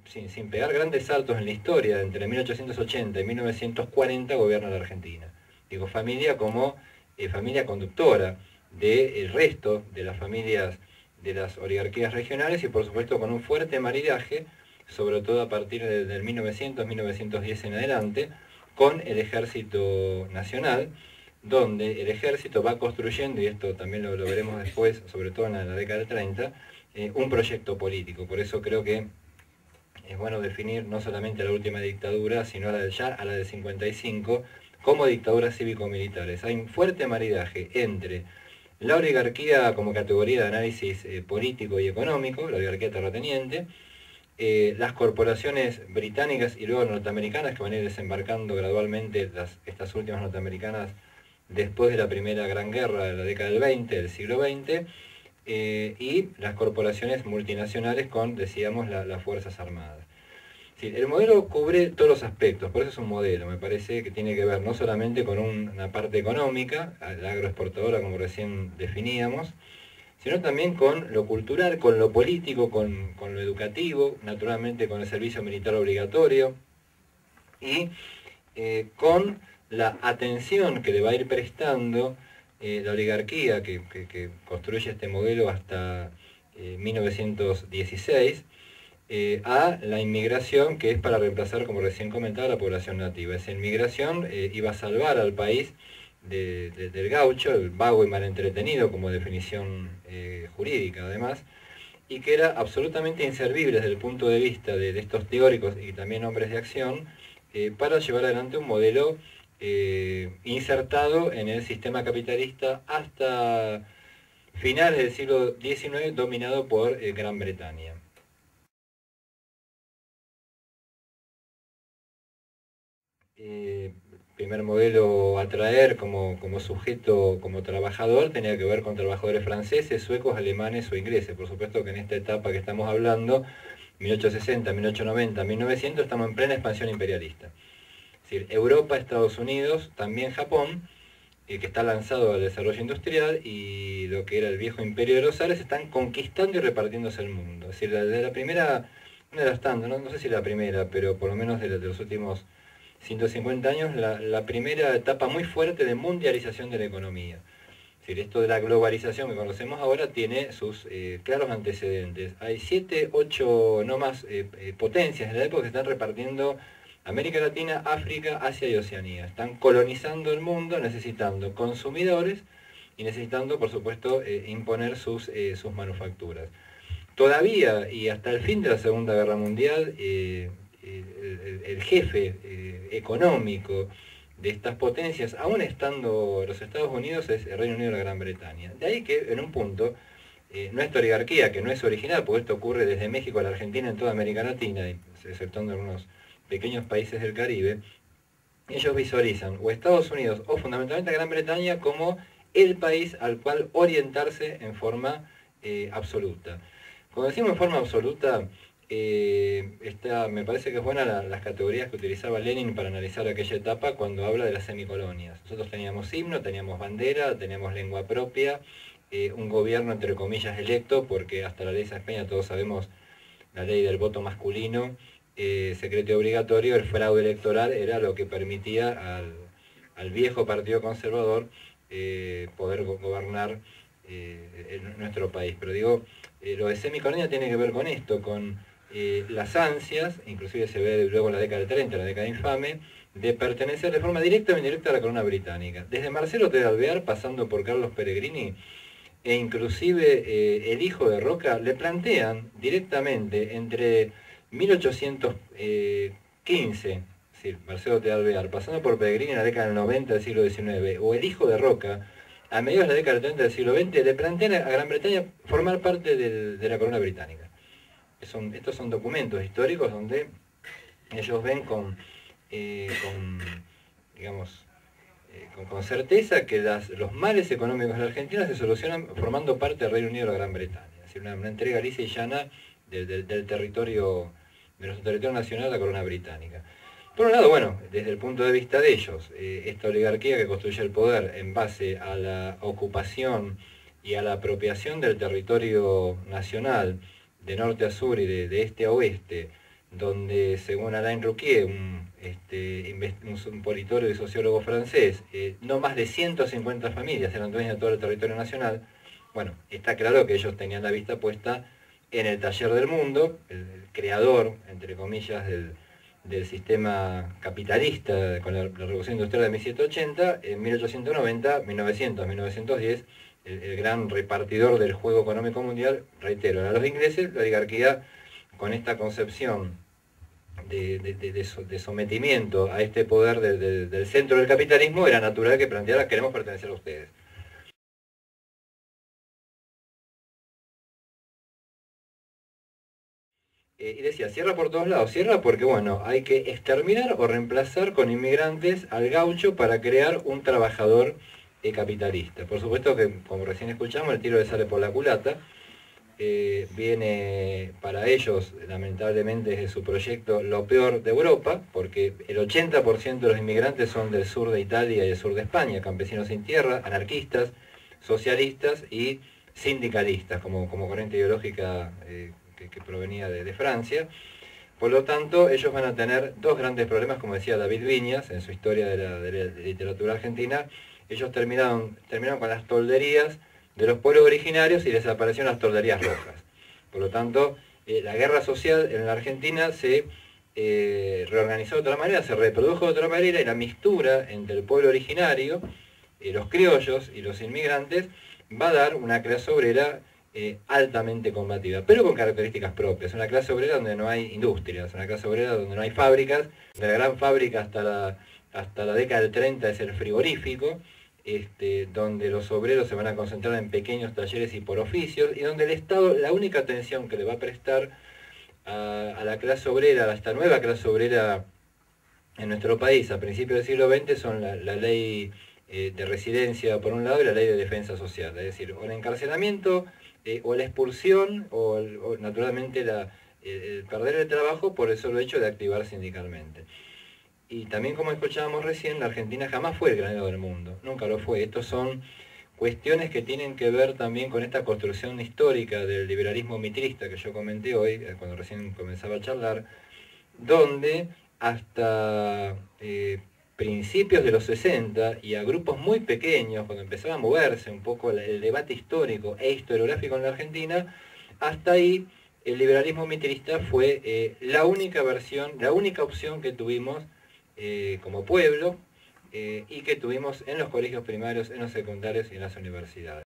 sin pegar grandes saltos en la historia, entre 1880 y 1940 gobierna la Argentina. Digo, familia como familia conductora del resto de las familias de las oligarquías regionales y por supuesto con un fuerte maridaje, sobre todo a partir del 1900-1910 en adelante, con el ejército nacional, donde el ejército va construyendo, y esto también lo veremos después, sobre todo en la década del 30, un proyecto político. Por eso creo que es bueno definir no solamente la última dictadura, sino ya a la del 55, como dictaduras cívico-militares. Hay un fuerte maridaje entre la oligarquía como categoría de análisis político y económico, la oligarquía terrateniente, las corporaciones británicas y luego norteamericanas que van a ir desembarcando gradualmente, estas últimas norteamericanas después de la primera gran guerra de la década del 20, del siglo XX, y las corporaciones multinacionales con, decíamos, las Fuerzas Armadas. Sí, el modelo cubre todos los aspectos, por eso es un modelo, me parece que tiene que ver no solamente con una parte económica, la agroexportadora como recién definíamos, sino también con lo cultural, con lo político, con lo educativo, naturalmente con el servicio militar obligatorio y con la atención que le va a ir prestando la oligarquía que construye este modelo hasta 1916 a la inmigración que es para reemplazar, como recién comentaba, la población nativa. Esa inmigración iba a salvar al país del gaucho, el vago y mal entretenido como definición jurídica además, y que era absolutamente inservible desde el punto de vista de estos teóricos y también hombres de acción para llevar adelante un modelo insertado en el sistema capitalista hasta finales del siglo XIX dominado por Gran Bretaña. Primer modelo a traer como sujeto, como trabajador, tenía que ver con trabajadores franceses, suecos, alemanes o ingleses. Por supuesto que en esta etapa que estamos hablando, 1860, 1890, 1900, estamos en plena expansión imperialista. Es decir, Europa, Estados Unidos, también Japón, que está lanzado al desarrollo industrial, y lo que era el viejo imperio de los zares están conquistando y repartiéndose el mundo. Es decir, de la primera, una de las tantas, no sé si la primera, pero por lo menos de los últimos 150 años, la primera etapa muy fuerte de mundialización de la economía. Es decir, esto de la globalización que conocemos ahora tiene sus claros antecedentes. Hay 7, 8 no más potencias en la época que están repartiendo América Latina, África, Asia y Oceanía. Están colonizando el mundo necesitando consumidores y necesitando, por supuesto, imponer sus manufacturas. Todavía y hasta el fin de la Segunda Guerra Mundial, el jefe económico de estas potencias, aún estando los Estados Unidos, es el Reino Unido y la Gran Bretaña. De ahí que en un punto, nuestra oligarquía, que no es original, porque esto ocurre desde México a la Argentina en toda América Latina, exceptuando algunos pequeños países del Caribe, ellos visualizan o Estados Unidos o fundamentalmente a Gran Bretaña como el país al cual orientarse en forma absoluta. Cuando decimos en forma absoluta, me parece que es buena las categorías que utilizaba Lenin para analizar aquella etapa cuando habla de las semicolonias. Nosotros teníamos himno, teníamos bandera, teníamos lengua propia, un gobierno entre comillas electo, porque hasta la ley de España todos sabemos la ley del voto masculino, secreto y obligatorio, el fraude electoral era lo que permitía al viejo partido conservador poder gobernar nuestro país. Pero digo, lo de semicolonia tiene que ver con esto, con las ansias, inclusive se ve luego en la década del 30, la década infame, de pertenecer de forma directa o indirecta a la corona británica. Desde Marcelo de Alvear, pasando por Carlos Peregrini, e inclusive el hijo de Roca, le plantean directamente entre 1815, es decir, Marcelo de Alvear, pasando por Peregrini en la década del 90 del siglo XIX, o el hijo de Roca, a mediados de la década del 30 del siglo XX, le plantean a Gran Bretaña formar parte de la corona británica. Estos son documentos históricos donde ellos ven digamos, con certeza que los males económicos de la Argentina se solucionan formando parte del Reino Unido de la Gran Bretaña. Es decir, una entrega lisa y llana del territorio, de nuestro territorio nacional a la corona británica. Por un lado, bueno, desde el punto de vista de ellos, esta oligarquía que construye el poder en base a la ocupación y a la apropiación del territorio nacional de norte a sur y de este a oeste, donde según Alain Rouquier, un politólogo y sociólogo francés, no más de 150 familias eran dueñas de todo el territorio nacional. Bueno, está claro que ellos tenían la vista puesta en el taller del mundo, el creador, entre comillas, del sistema capitalista con la Revolución Industrial de 1780, en 1890, 1900, 1910, el gran repartidor del juego económico mundial, reitero, a los ingleses, la oligarquía, con esta concepción de sometimiento a este poder del centro del capitalismo, era natural que planteara: queremos pertenecer a ustedes. Y decía, cierra por todos lados, cierra porque, bueno, hay que exterminar o reemplazar con inmigrantes al gaucho para crear un trabajador capitalista. Por supuesto que, como recién escuchamos, el tiro le sale por la culata. Viene para ellos, lamentablemente, desde su proyecto, lo peor de Europa, porque el 80% de los inmigrantes son del sur de Italia y del sur de España, campesinos sin tierra, anarquistas, socialistas y sindicalistas, como corriente ideológica que provenía de Francia. Por lo tanto, ellos van a tener dos grandes problemas, como decía David Viñas en su historia de la literatura argentina. Ellos terminaron con las tolderías de los pueblos originarios y desaparecieron las tolderías rojas. Por lo tanto, la guerra social en la Argentina se reorganizó de otra manera, se reprodujo de otra manera, y la mixtura entre el pueblo originario, los criollos y los inmigrantes, va a dar una clase obrera altamente combativa, pero con características propias. Una clase obrera donde no hay industrias, una clase obrera donde no hay fábricas. La gran fábrica hasta la década del 30 es el frigorífico, donde los obreros se van a concentrar en pequeños talleres y por oficios, y donde el Estado, la única atención que le va a prestar a la clase obrera, a esta nueva clase obrera en nuestro país a principios del siglo XX, son la ley de residencia por un lado y la ley de defensa social, es decir, o el encarcelamiento, o la expulsión, o naturalmente el perder el trabajo por el solo hecho de activar sindicalmente. Y también, como escuchábamos recién, la Argentina jamás fue el granero del mundo, nunca lo fue. Estos son cuestiones que tienen que ver también con esta construcción histórica del liberalismo mitrista que yo comenté hoy, cuando recién comenzaba a charlar, donde hasta principios de los 60 y a grupos muy pequeños, cuando empezaba a moverse un poco el debate histórico e historiográfico en la Argentina, hasta ahí el liberalismo mitrista fue la única opción que tuvimos como pueblo, y que tuvimos en los colegios primarios, en los secundarios y en las universidades.